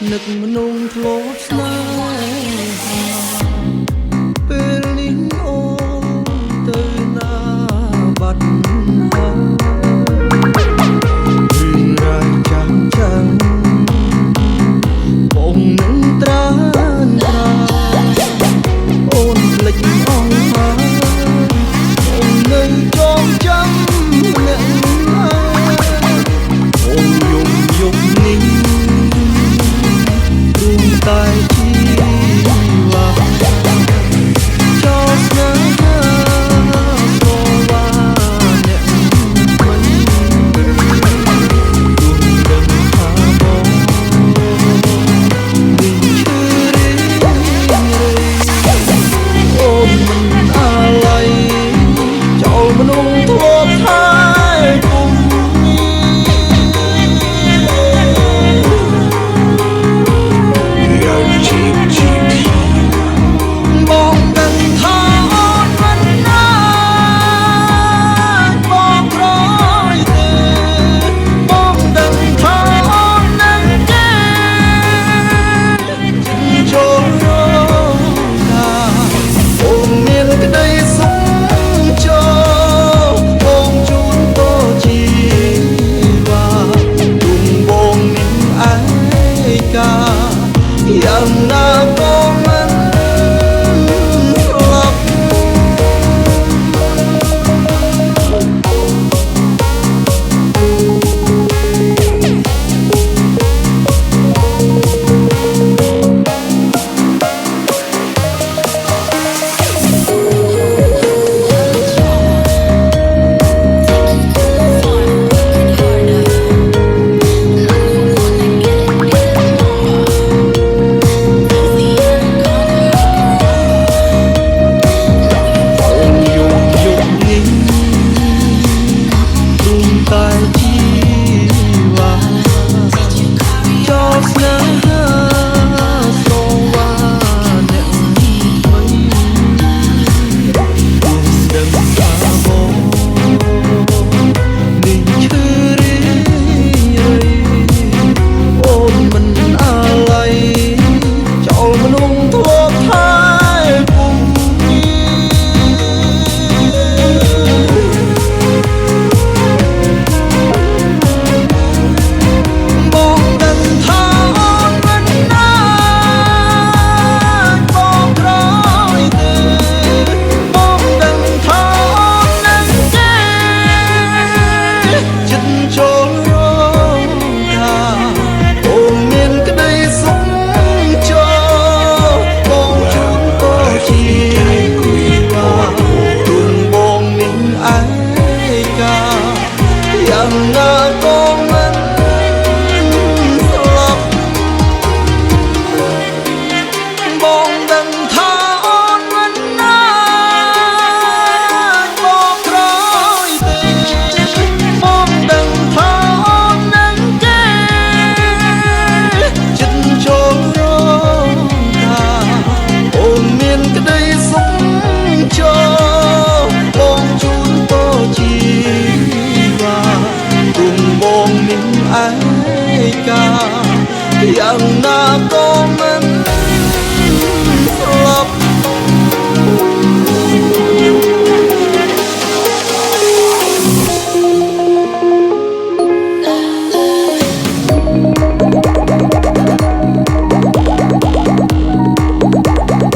នឹកមនុស្សធ្លាប់ស្នេហាពេលនេះអូនទៅណាបាត់ហើយរឿងរ៉ាវចាំបងនឹងត្រានត្រាអូនភ្លេចអស់ហើយអូននៅចងចាំអ្នកហើយអូនយំនេះតែជីវ៉ាចោលស្នេហាស្រវាអ្នកមិនដឹងថាបងវិញឈឺរីអូនមិនអាឡ័យចោលមនុស្សធ្លាប់ថាគុំយ៉ាងណាក៏មិនស្លាប់យ៉ាងណាក៏មិនស្លាប់បងដឹងថាអូនមិនណាចបងក្រោយទេបងដឹងថាអូននឹងគេចិត្តចូលរងថាអូនមានក្តីសុខចូលបងជូនតជាបងមានឯកាយ៉ាងណាក៏មិន